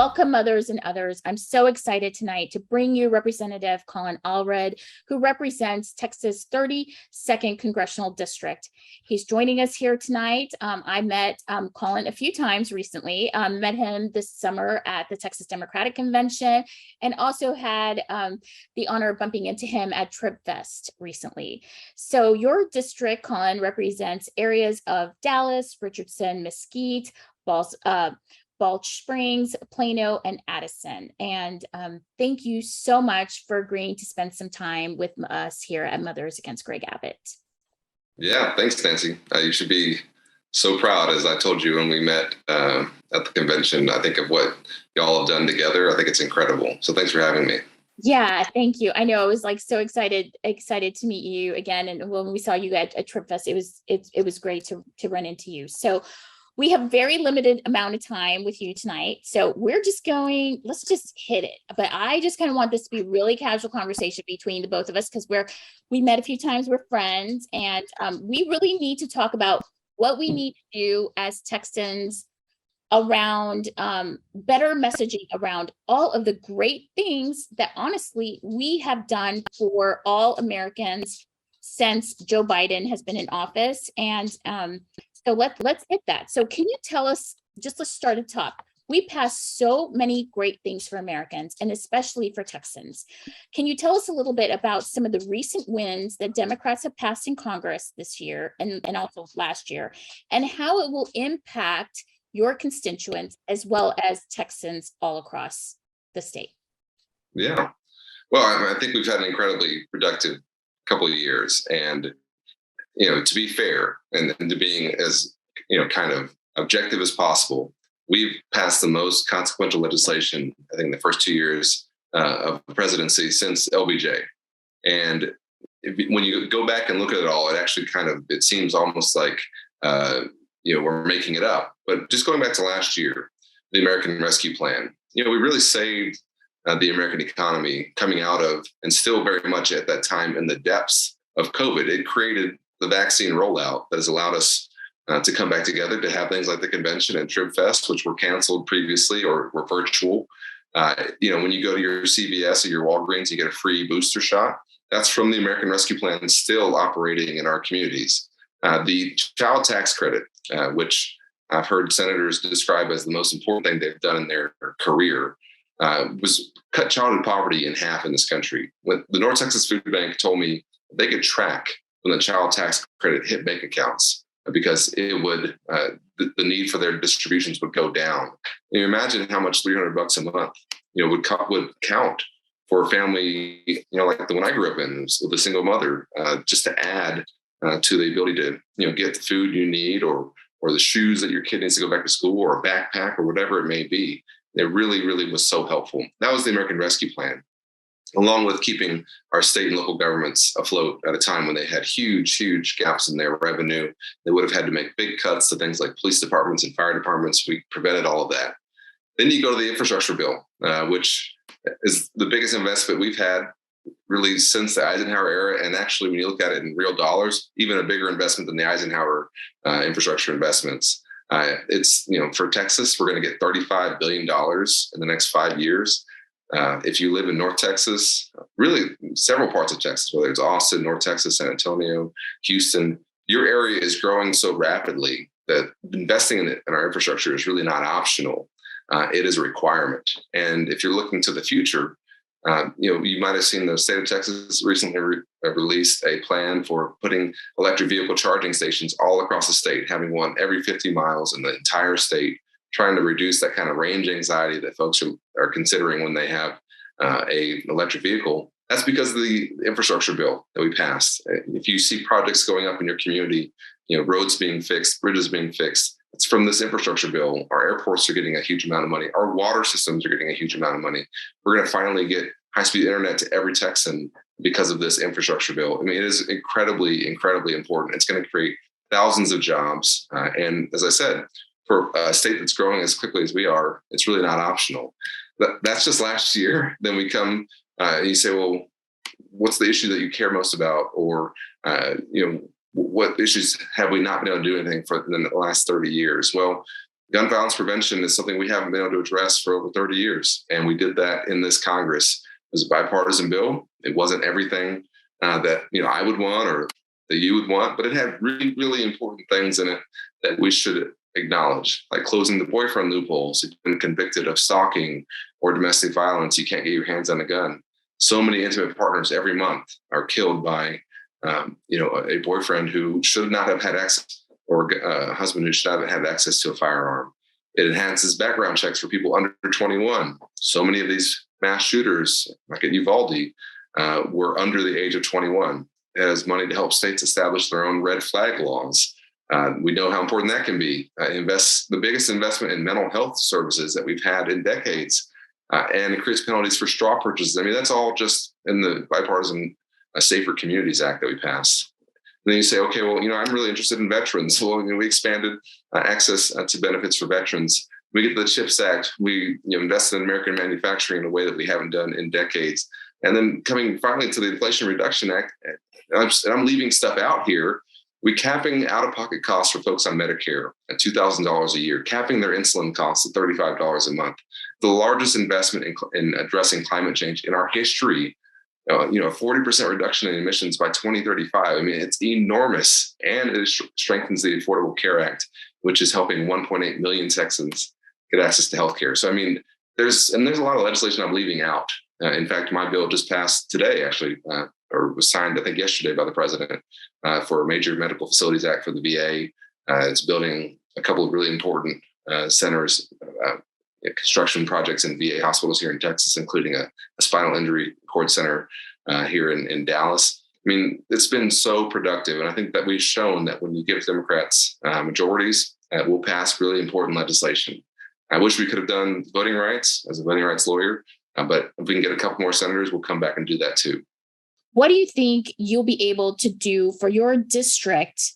Welcome, mothers and others. I'm so excited tonight to bring you Representative Colin Allred, who represents Texas' 32nd Congressional District. He's joining us here tonight. I met Colin a few times recently, met him this summer at the Texas Democratic Convention, and also had the honor of bumping into him at Trib Fest recently. So your district, Colin, represents areas of Dallas, Richardson, Mesquite, Balch Springs, Plano, and Addison. And thank you so much for agreeing to spend some time with us here at Mothers Against Greg Abbott. Yeah, thanks, Nancy. You should be so proud, as I told you when we met at the convention. I think of what y'all have done together. I think it's incredible. So thanks for having me. Yeah, thank you. I know I was like so excited to meet you again. And when we saw you at Trib Fest, it was great to run into you. So we have very limited amount of time with you tonight. So let's just hit it. But I just kind of want this to be a really casual conversation between the both of us because we met a few times, we're friends, and we really need to talk about what we need to do as Texans around better messaging around all of the great things that honestly we have done for all Americans since Joe Biden has been in office. And so let's hit that. So can you tell us, let's start at the top. We passed so many great things for Americans and especially for Texans. Can you tell us a little bit about some of the recent wins that Democrats have passed in Congress this year and also last year, and how it will impact your constituents as well as Texans all across the state? Yeah. Well, I think we've had an incredibly productive couple of years, and to be fair and to being as kind of objective as possible, we've passed the most consequential legislation, I think, in the first 2 years of the presidency since LBJ. And when you go back and look at it all, it seems almost like we're making it up. But just going back to last year, the American Rescue Plan, we really saved the American economy coming out of, and still very much at that time in the depths of COVID. It created the vaccine rollout that has allowed us to come back together to have things like the convention and Trib Fest, which were canceled previously or were virtual. When you go to your CVS or your Walgreens, you get a free booster shot. That's from the American Rescue Plan still operating in our communities. The child tax credit, which I've heard senators describe as the most important thing they've done in their career, was cut childhood poverty in half in this country. When the North Texas Food Bank told me they could track when the child tax credit hit bank accounts because it would, the need for their distributions would go down. And you imagine how much $300 a month, would count for a family, like the one I grew up in with a single mother, just to add to the ability to, get the food you need or the shoes that your kid needs to go back to school or a backpack or whatever it may be. It really, really was so helpful. That was the American Rescue Plan, along with keeping our state and local governments afloat at a time when they had huge, huge gaps in their revenue. They would have had to make big cuts to things like police departments and fire departments. We prevented all of that. Then you go to the infrastructure bill, which is the biggest investment we've had really since the Eisenhower era. And actually, when you look at it in real dollars, even a bigger investment than the Eisenhower infrastructure investments. It's, for Texas, we're going to get $35 billion in the next 5 years. If you live in North Texas, really several parts of Texas, whether it's Austin, North Texas, San Antonio, Houston, your area is growing so rapidly that investing in our infrastructure is really not optional. It is a requirement. And if you're looking to the future, you might have seen the state of Texas recently released a plan for putting electric vehicle charging stations all across the state, having one every 50 miles in the entire state, trying to reduce that kind of range anxiety that folks are considering when they have an electric vehicle. That's because of the infrastructure bill that we passed. If you see projects going up in your community, roads being fixed, bridges being fixed, it's from this infrastructure bill. Our airports are getting a huge amount of money. Our water systems are getting a huge amount of money. We're going to finally get high-speed internet to every Texan because of this infrastructure bill. I mean, it is incredibly, incredibly important. It's going to create thousands of jobs. And as I said, for a state that's growing as quickly as we are, it's really not optional. That's just last year. Then we come and you say, well, what's the issue that you care most about? Or, what issues have we not been able to do anything for in the last 30 years? Well, gun violence prevention is something we haven't been able to address for over 30 years. And we did that in this Congress. It was a bipartisan bill. It wasn't everything that I would want or that you would want, but it had really, really important things in it that we should acknowledge, like closing the boyfriend loopholes. If you've been convicted of stalking or domestic violence, you can't get your hands on a gun. So many intimate partners every month are killed by, a boyfriend who should not have had access, or a husband who should not have had access to a firearm. It enhances background checks for people under 21. So many of these mass shooters, like at Uvalde, were under the age of 21. It has money to help states establish their own red flag laws. We know how important that can be. The biggest investment in mental health services that we've had in decades, and it creates penalties for straw purchases. I mean, that's all just in the bipartisan Safer Communities Act that we passed. And then you say, okay, well, I'm really interested in veterans. Well, we expanded access to benefits for veterans. We get the CHIPS Act. We invested in American manufacturing in a way that we haven't done in decades. And then coming finally to the Inflation Reduction Act, and I'm leaving stuff out here. We capping out-of-pocket costs for folks on Medicare at $2,000 a year, capping their insulin costs at $35 a month. The largest investment in addressing climate change in our history. A 40% reduction in emissions by 2035. I mean, it's enormous, and it strengthens the Affordable Care Act, which is helping 1.8 million Texans get access to healthcare. So, I mean, there's a lot of legislation I'm leaving out. In fact, my bill just passed today, actually, or was signed, I think, yesterday by the president for a Major Medical Facilities Act for the VA. It's building a couple of really important centers, construction projects in VA hospitals here in Texas, including a spinal injury cord center here in Dallas. I mean, it's been so productive. And I think that we've shown that when you give Democrats majorities, we'll pass really important legislation. I wish we could have done voting rights as a voting rights lawyer, but if we can get a couple more senators, we'll come back and do that too. What do you think you'll be able to do for your district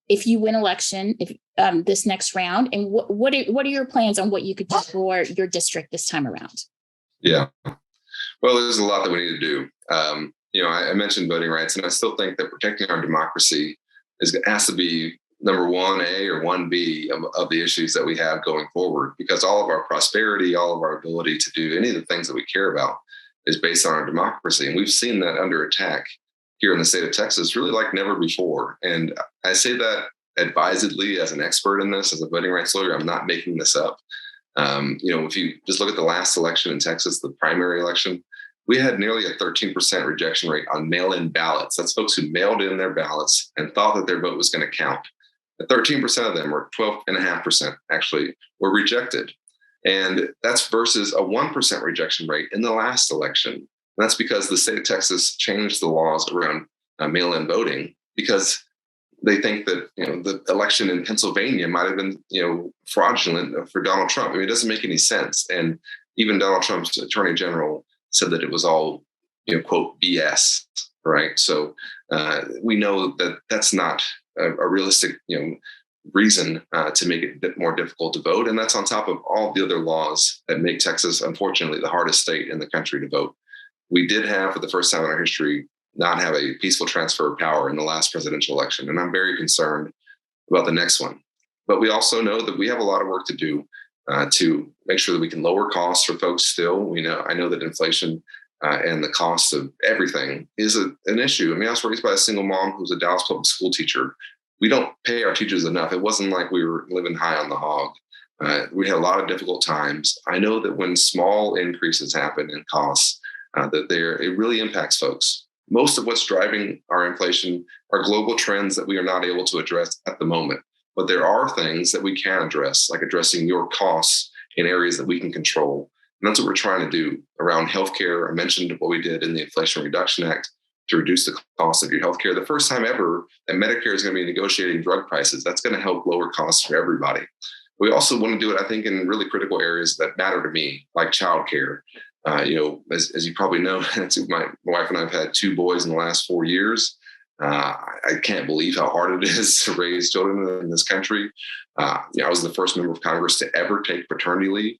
if you win election, this next round, and what are your plans on what you could do for your district this time around? Yeah, well, there's a lot that we need to do. I mentioned voting rights, and I still think that protecting our democracy has to be number 1A or 1B of the issues that we have going forward, because all of our prosperity, all of our ability to do any of the things that we care about is based on our democracy. And we've seen that under attack here in the state of Texas, really like never before. And I say that advisedly as an expert in this, as a voting rights lawyer. I'm not making this up. If you just look at the last election in Texas, the primary election, we had nearly a 13% rejection rate on mail-in ballots. That's folks who mailed in their ballots and thought that their vote was going to count. 13% of them, or 12.5% actually, were rejected. And that's versus a 1% rejection rate in the last election. And that's because the state of Texas changed the laws around mail-in voting, because they think that the election in Pennsylvania might have been fraudulent for Donald Trump. I mean, it doesn't make any sense. And even Donald Trump's attorney general said that it was all quote BS. Right. So we know that that's not a realistic reason to make it a bit more difficult to vote. And that's on top of all the other laws that make Texas, unfortunately, the hardest state in the country to vote. We did have, for the first time in our history, not have a peaceful transfer of power in the last presidential election. And I'm very concerned about the next one. But we also know that we have a lot of work to do to make sure that we can lower costs for folks still. I know that inflation and the cost of everything is an issue. I mean, I was raised by a single mom who's a Dallas public school teacher. We don't pay our teachers enough. It wasn't like we were living high on the hog. We had a lot of difficult times. I know that when small increases happen in costs, it really impacts folks. Most of what's driving our inflation are global trends that we are not able to address at the moment. But there are things that we can address, like addressing your costs in areas that we can control. And that's what we're trying to do around healthcare. I mentioned what we did in the Inflation Reduction Act to reduce the cost of your healthcare. The first time ever that Medicare is going to be negotiating drug prices. That's going to help lower costs for everybody. We also want to do it, I think, in really critical areas that matter to me, like childcare. As you probably know, my wife and I have had 2 boys in the last 4 years. I can't believe how hard it is to raise children in this country. I was the first member of Congress to ever take paternity leave.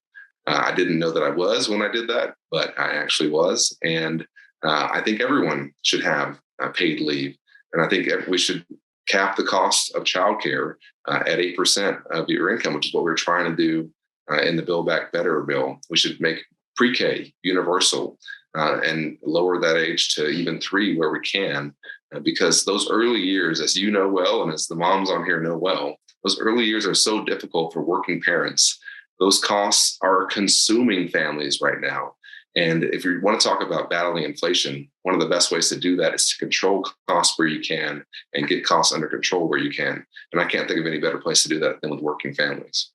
I didn't know that I was when I did that, but I actually was. And I think everyone should have paid leave. And I think we should cap the cost of childcare at 8% of your income, which is what we're trying to do in the Build Back Better bill. We should make pre-K universal and lower that age to even 3 where we can, because those early years, as you know well, and as the moms on here know well, those early years are so difficult for working parents. Those costs are consuming families right now. And if you want to talk about battling inflation, one of the best ways to do that is to control costs where you can and get costs under control where you can. And I can't think of any better place to do that than with working families.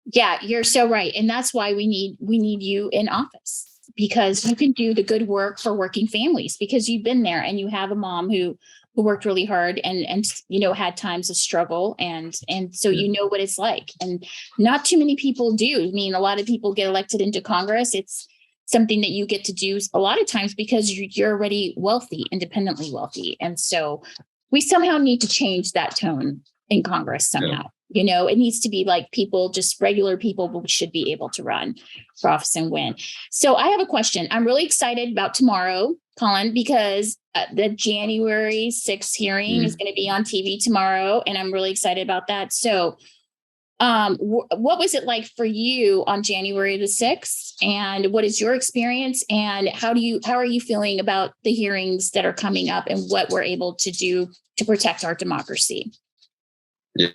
Yeah, you're so right. And that's why we need you in office, because you can do the good work for working families, because you've been there and you have a mom who worked really hard and had times of struggle. And so you know what it's like. And not too many people do. I mean, a lot of people get elected into Congress. It's something that you get to do a lot of times because you're already wealthy, independently wealthy. And so we somehow need to change that tone in Congress somehow. It needs to be like people, just regular people should be able to run for office and win. So I have a question. I'm really excited about tomorrow, Colin, because the January 6th hearing is going to be on TV tomorrow. And I'm really excited about that. So what was it like for you on January the 6th? And what is your experience? And how are you feeling about the hearings that are coming up and what we're able to do to protect our democracy? Yeah,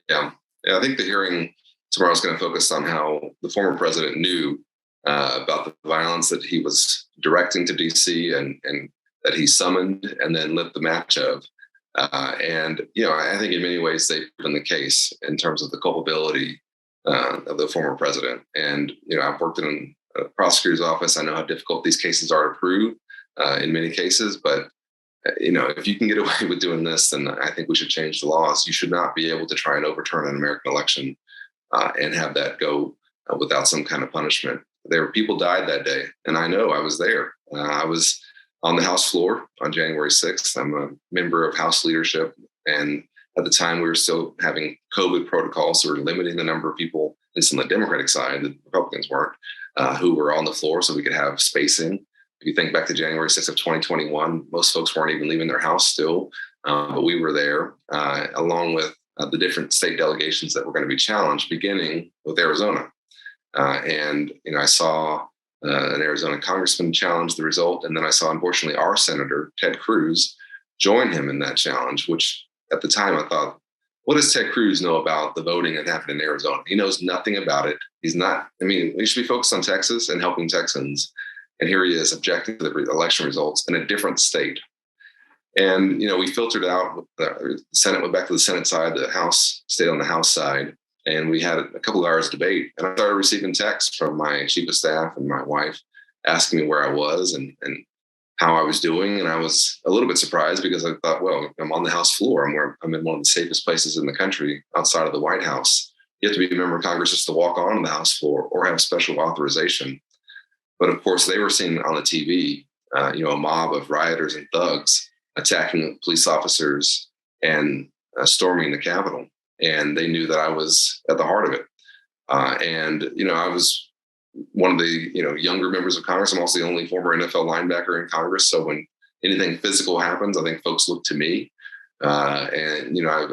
I think the hearing tomorrow is going to focus on how the former president knew about the violence that he was directing to DC and that he summoned and then lit the match of. And I think in many ways they've proven the case in terms of the culpability of the former president. And, I've worked in a prosecutor's office. I know how difficult these cases are to prove in many cases. But, if you can get away with doing this, then I think we should change the laws. You should not be able to try and overturn an American election and have that go without some kind of punishment. People died that day. And I know I was there. I was on the House floor on January 6th. I'm a member of House leadership. And at the time, we were still having COVID protocols. So we were limiting the number of people, at least on the Democratic side, the Republicans weren't, who were on the floor so we could have spacing. If you think back to January 6th of 2021, most folks weren't even leaving their house still. But we were there, along with the different state delegations that were going to be challenged, beginning with Arizona. And I saw an Arizona congressman challenge the result. And then I saw, unfortunately, our senator, Ted Cruz, join him in that challenge, which at the time I thought, what does Ted Cruz know about the voting that happened in Arizona? He knows nothing about it. He's not, we should be focused on Texas and helping Texans. And here he is objecting to the election results in a different state. And, we filtered out, the Senate went back to the Senate side, the House stayed on the House side. And we had a couple of hours of debate. And I started receiving texts from my chief of staff and my wife asking me where I was and how I was doing. And I was a little bit surprised because I thought, well, I'm on the House floor. I'm in one of the safest places in the country outside of the White House. You have to be a member of Congress just to walk on the House floor or have special authorization. But of course, they were seeing on the TV, a mob of rioters and thugs attacking police officers and storming the Capitol. And they knew that I was at the heart of it. And I was one of the, younger members of Congress. I'm also the only former NFL linebacker in Congress. So when anything physical happens, I think folks look to me. And I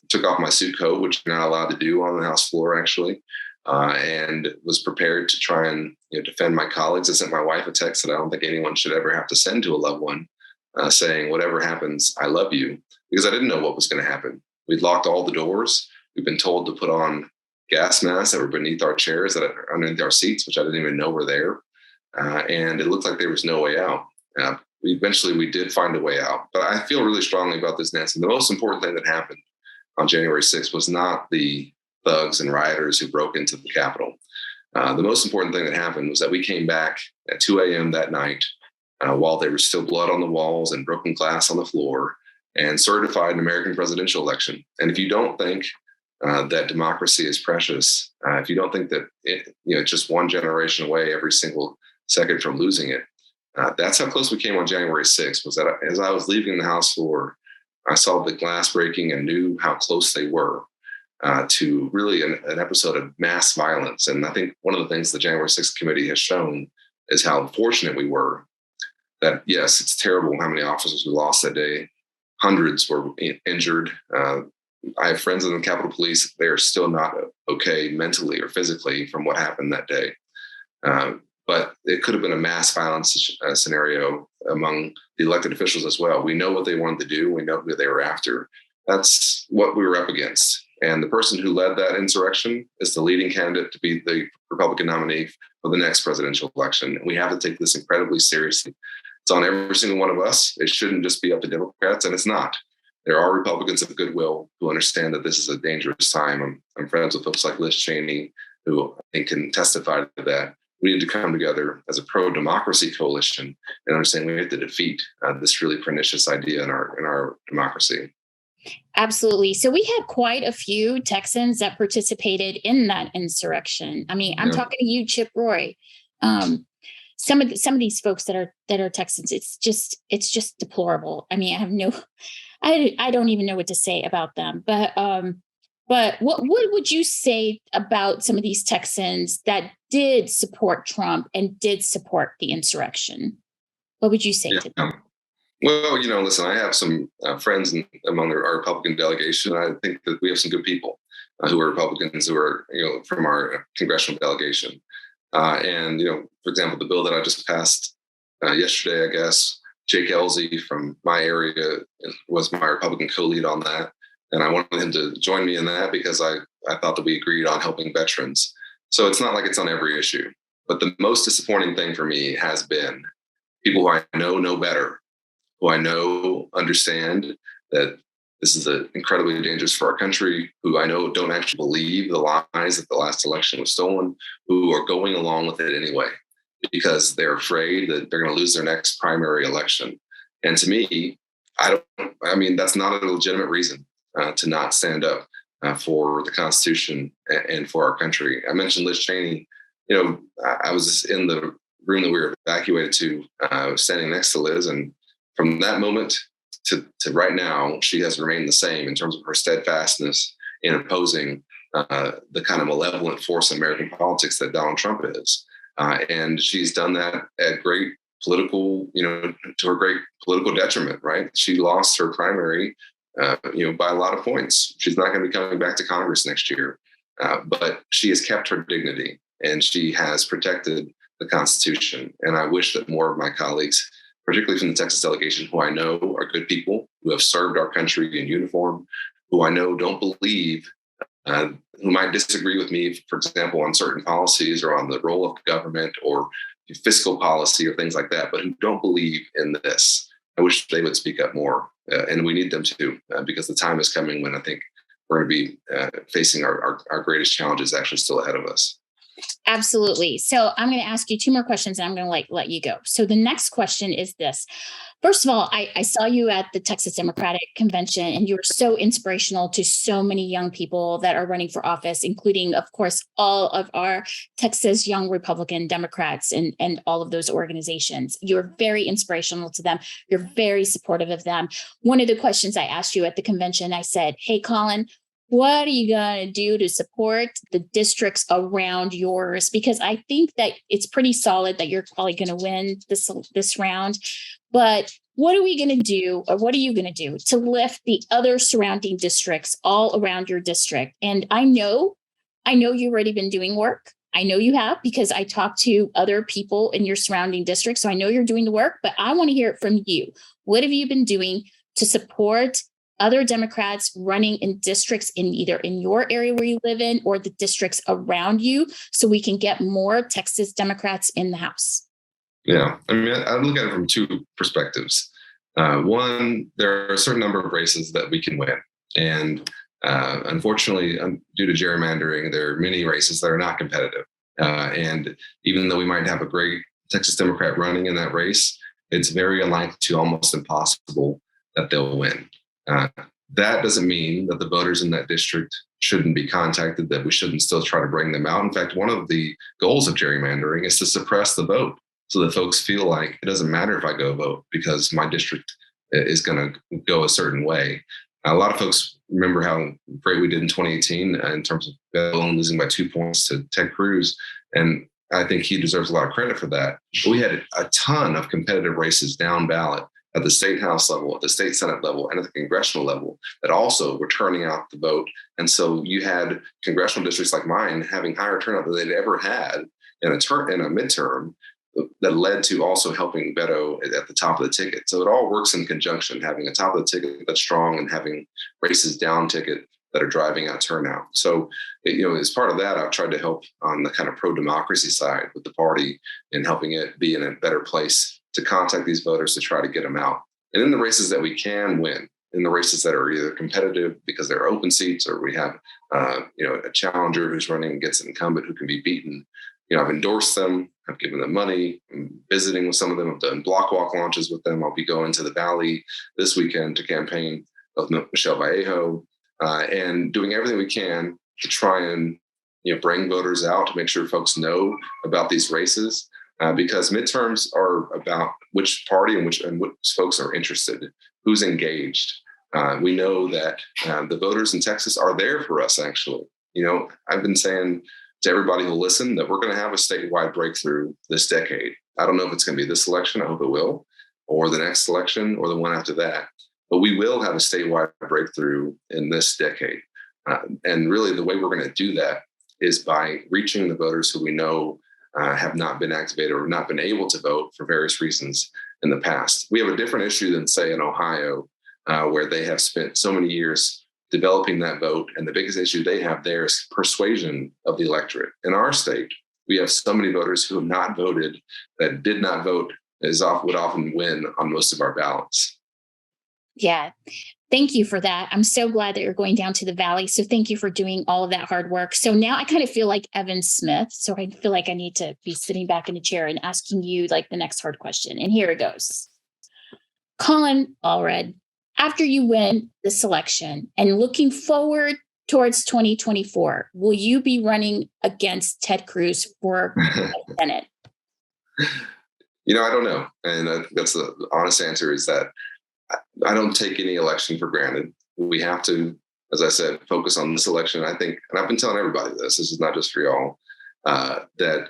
took off my suit coat, which you're not allowed to do on the House floor, actually, and was prepared to try and defend my colleagues. I sent my wife a text that I don't think anyone should ever have to send to a loved one, saying, whatever happens, I love you, because I didn't know what was going to happen. We'd locked all the doors. We've been told to put on gas masks that were beneath our chairs, that are underneath our seats, which I didn't even know were there. And it looked like there was no way out. Eventually, we did find a way out. But I feel really strongly about this, Nancy. The most important thing that happened on January 6th was not the thugs and rioters who broke into the Capitol. The most important thing that happened was that we came back at 2 a.m. that night while there was still blood on the walls and broken glass on the floor, and certified an American presidential election. And if you don't think that democracy is precious, if you don't think that it's just one generation away every single second from losing it, that's how close we came on January 6th, was that as I was leaving the House floor, I saw the glass breaking and knew how close they were to really an episode of mass violence. And I think one of the things the January 6th committee has shown is how fortunate we were that, yes, it's terrible how many officers we lost that day. Hundreds were injured. I have friends in the Capitol Police. They are still not okay mentally or physically from what happened that day. But it could have been a mass violence scenario among the elected officials as well. We know what they wanted to do. We know who they were after. That's what we were up against. And the person who led that insurrection is the leading candidate to be the Republican nominee for the next presidential election. And we have to take this incredibly seriously. It's on every single one of us. It shouldn't just be up to Democrats, and it's not. There are Republicans of goodwill who understand that this is a dangerous time. I'm friends with folks like Liz Cheney, who I think can testify to that. We need to come together as a pro-democracy coalition and understand we have to defeat this really pernicious idea in our democracy. Absolutely. So we had quite a few Texans that participated in that insurrection. I mean, I'm talking to you, Chip Roy. Some of these folks that are Texans, it's just deplorable. I mean, I don't even know what to say about them. But what would you say about some of these Texans that did support Trump and did support the insurrection? What would you say to them? Well, listen, I have some friends among our Republican delegation. I think that we have some good people who are Republicans who are, from our congressional delegation. And, for example, the bill that I just passed yesterday, I guess, Jake Elsie from my area was my Republican co-lead on that. And I wanted him to join me in that because I thought that we agreed on helping veterans. So it's not like it's on every issue. But the most disappointing thing for me has been people who I know better, who I know understand that this is incredibly dangerous for our country, who I know don't actually believe the lies that the last election was stolen, who are going along with it anyway, because they're afraid that they're going to lose their next primary election. And to me, that's not a legitimate reason to not stand up for the Constitution and for our country. I mentioned Liz Cheney. I was in the room that we were evacuated to, standing next to Liz, and from that moment to right now, she has remained the same in terms of her steadfastness in opposing the kind of malevolent force in American politics that Donald Trump is. And she's done that at great political, to her great political detriment, right? She lost her primary, by a lot of points. She's not going to be coming back to Congress next year, but she has kept her dignity and she has protected the Constitution. And I wish that more of my colleagues, particularly from the Texas delegation, who I know are good people, who have served our country in uniform, who I know don't believe, who might disagree with me, for example, on certain policies or on the role of government or fiscal policy or things like that, but who don't believe in this. I wish they would speak up more, and we need them to, because the time is coming when I think we're going to be facing our greatest challenges actually still ahead of us. Absolutely. So I'm going to ask you two more questions and I'm going to let you go. So the next question is this. First of all, I saw you at the Texas Democratic Convention and you were so inspirational to so many young people that are running for office, including, of course, all of our Texas Young Republican Democrats and all of those organizations. You're very inspirational to them. You're very supportive of them. One of the questions I asked you at the convention, I said, hey, Colin, what are you going to do to support the districts around yours? Because I think that it's pretty solid that you're probably going to win this round. But what are we going to do, or what are you going to do to lift the other surrounding districts all around your district? And I know you've already been doing work. I know you have, because I talked to other people in your surrounding districts. So I know you're doing the work, but I want to hear it from you. What have you been doing to support other Democrats running in districts in either in your area where you live in or the districts around you, so we can get more Texas Democrats in the House? Yeah, I mean, I look at it from two perspectives. One, there are a certain number of races that we can win. And unfortunately, due to gerrymandering, there are many races that are not competitive. And even though we might have a great Texas Democrat running in that race, it's very unlikely to almost impossible that they'll win. That doesn't mean that the voters in that district shouldn't be contacted, that we shouldn't still try to bring them out. In fact, one of the goals of gerrymandering is to suppress the vote so that folks feel like it doesn't matter if I go vote because my district is going to go a certain way. A lot of folks remember how great we did in 2018 in terms of Vallejo losing by 2 points to Ted Cruz. And I think he deserves a lot of credit for that. But we had a ton of competitive races down ballot at the state house level, at the state senate level, and at the congressional level that also were turning out the vote. And so you had congressional districts like mine having higher turnout than they'd ever had in a midterm that led to also helping Beto at the top of the ticket. So it all works in conjunction, having a top of the ticket that's strong and having races down ticket that are driving out turnout. So, as part of that, I've tried to help on the kind of pro-democracy side with the party and helping it be in a better place to contact these voters to try to get them out. And in the races that we can win, in the races that are either competitive because they're open seats or we have, a challenger who's running against an incumbent who can be beaten, I've endorsed them. I've given them money. I'm visiting with some of them. I've done block walk launches with them. I'll be going to the Valley this weekend to campaign with Michelle Vallejo and doing everything we can to try and bring voters out to make sure folks know about these races because midterms are about which party and which folks are interested, who's engaged. We know that the voters in Texas are there for us, actually. I've been saying to everybody who listen that we're going to have a statewide breakthrough this decade. I don't know if it's going to be this election. I hope it will, or the next election, or the one after that. But we will have a statewide breakthrough in this decade. And really, the way we're going to do that is by reaching the voters who we know have not been activated or not been able to vote for various reasons in the past. We have a different issue than, say, in Ohio, where they have spent so many years developing that vote. And the biggest issue they have there is persuasion of the electorate. In our state, we have so many voters who have not voted, that did not vote, would often win on most of our ballots. Yeah. Thank you for that. I'm so glad that you're going down to the Valley. So thank you for doing all of that hard work. So now I kind of feel like Evan Smith. So I feel like I need to be sitting back in a chair and asking you like the next hard question. And here it goes. Colin Allred, after you win this election and looking forward towards 2024, will you be running against Ted Cruz for Senate? I don't know. And that's the honest answer is that I don't take any election for granted. We have to, as I said, focus on this election. I think, and I've been telling everybody this is not just for y'all, that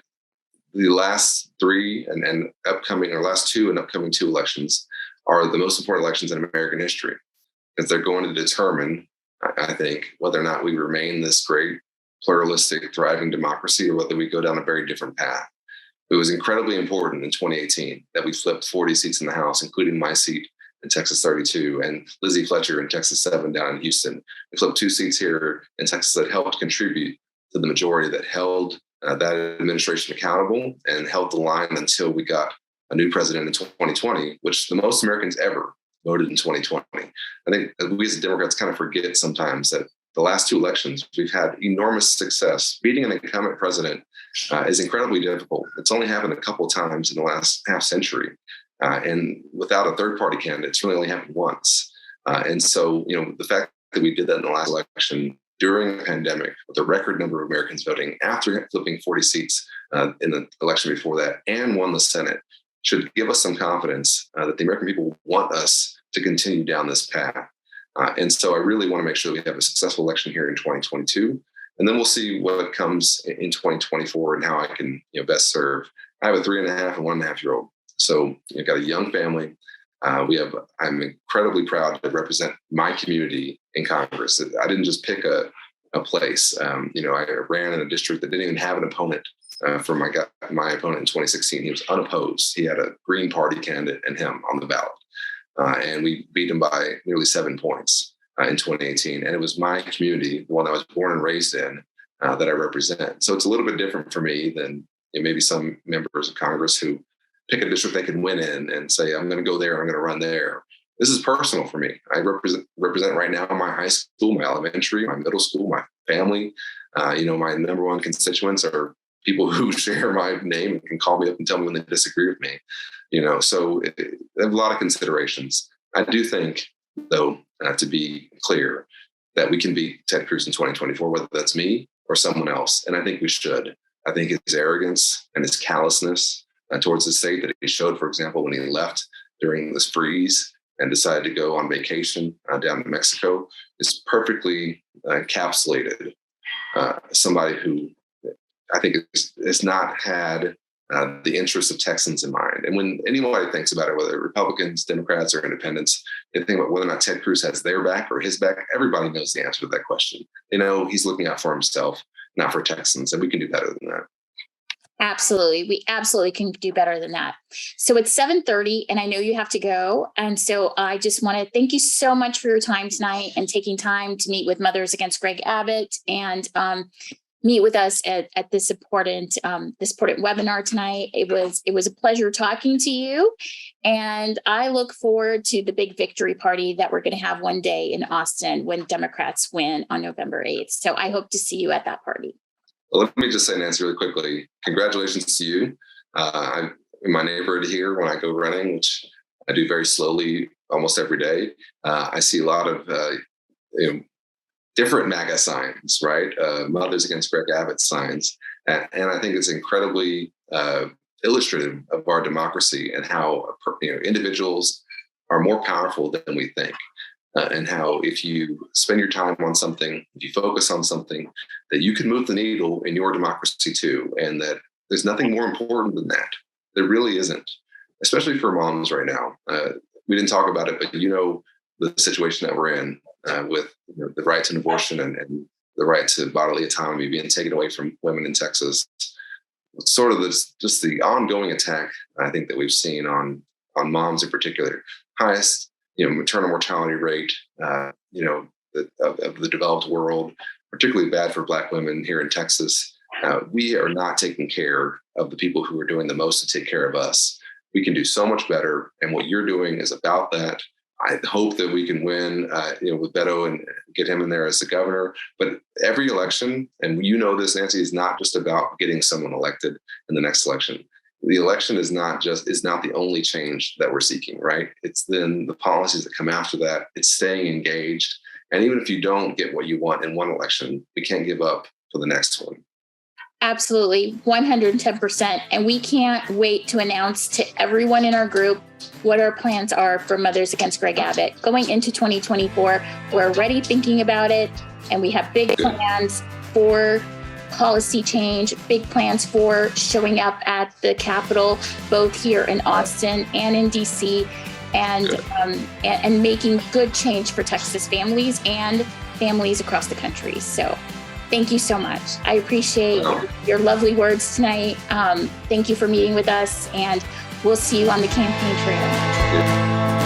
the last three and upcoming, or last two and upcoming two elections are the most important elections in American history, because they're going to determine, I think, whether or not we remain this great, pluralistic, thriving democracy or whether we go down a very different path. It was incredibly important in 2018 that we flipped 40 seats in the House, including my seat in Texas 32 and Lizzie Fletcher in Texas 7 down in Houston. We flipped 2 seats here in Texas that helped contribute to the majority that held that administration accountable and held the line until we got a new president in 2020, which the most Americans ever voted in 2020. I think we as Democrats kind of forget sometimes that the last 2 elections, we've had enormous success. Beating an incumbent president is incredibly difficult. It's only happened a couple of times in the last half century. And without a third party candidate, it's really only happened once. And so, the fact that we did that in the last election during a pandemic with a record number of Americans voting after flipping 40 seats in the election before that and won the Senate should give us some confidence that the American people want us to continue down this path. And so I really want to make sure we have a successful election here in 2022. And then we'll see what comes in 2024 and how I can best serve. I have a 3.5 and 1.5-year-old. So I've got a young family. I'm incredibly proud to represent my community in Congress. I didn't just pick a place. I ran in a district that didn't even have an opponent for my opponent in 2016. He was unopposed. He had a Green Party candidate and him on the ballot. And we beat him by nearly 7 points in 2018. And it was my community, the one I was born and raised in, that I represent. So it's a little bit different for me than maybe some members of Congress who pick a district they can win in and say, I'm going to go there, I'm going to run there. This is personal for me. I represent right now my high school, my elementary, my middle school, my family. My number one constituents are people who share my name and can call me up and tell me when they disagree with me. So I have a lot of considerations. I do think, though, to be clear, that we can beat Ted Cruz in 2024, whether that's me or someone else. And I think we should. I think his arrogance and his callousness towards the state that he showed, for example, when he left during this freeze and decided to go on vacation down to Mexico, is perfectly encapsulated somebody who I think has not had the interests of Texans in mind. And when anybody thinks about it, whether Republicans, Democrats, or independents, they think about whether or not Ted Cruz has their back or his back. Everybody knows the answer to that question. They know he's looking out for himself, not for Texans, and we can do better than that. Absolutely. We absolutely can do better than that. So it's 7:30 and I know you have to go. And so I just want to thank you so much for your time tonight and taking time to meet with Mothers Against Greg Abbott and meet with us at this important webinar tonight. It was a pleasure talking to you. And I look forward to the big victory party that we're going to have one day in Austin when Democrats win on November 8th. So I hope to see you at that party. Well, let me just say, Nancy, really quickly, congratulations to you. I'm in my neighborhood here when I go running, which I do very slowly almost every day. I see a lot of different MAGA signs, right? Mothers Against Greg Abbott signs. And I think it's incredibly illustrative of our democracy and how individuals are more powerful than we think. And how if you spend your time on something, if you focus on something, that you can move the needle in your democracy too. And that there's nothing more important than that. There really isn't, especially for moms right now. We didn't talk about it, but the situation that we're in with the right to an abortion and the right to bodily autonomy being taken away from women in Texas. Sort of just the ongoing attack, I think, that we've seen on moms in particular. Highest maternal mortality rate, of the developed world, particularly bad for Black women here in Texas. We are not taking care of the people who are doing the most to take care of us. We can do so much better. And what you're doing is about that. I hope that we can win, with Beto and get him in there as the governor. But every election, and this, Nancy, is not just about getting someone elected in the next election. The election is not the only change that we're seeking, right? It's then the policies that come after that. It's staying engaged. And even if you don't get what you want in one election, we can't give up for the next one. Absolutely, 110%. And we can't wait to announce to everyone in our group what our plans are for Mothers Against Greg Abbott. Going into 2024, we're already thinking about it, and we have big plans for policy change, big plans for showing up at the Capitol, both here in Austin and in DC, and making good change for Texas families and families across the country. So thank you so much. I appreciate your lovely words tonight. Thank you for meeting with us, and we'll see you on the campaign trail.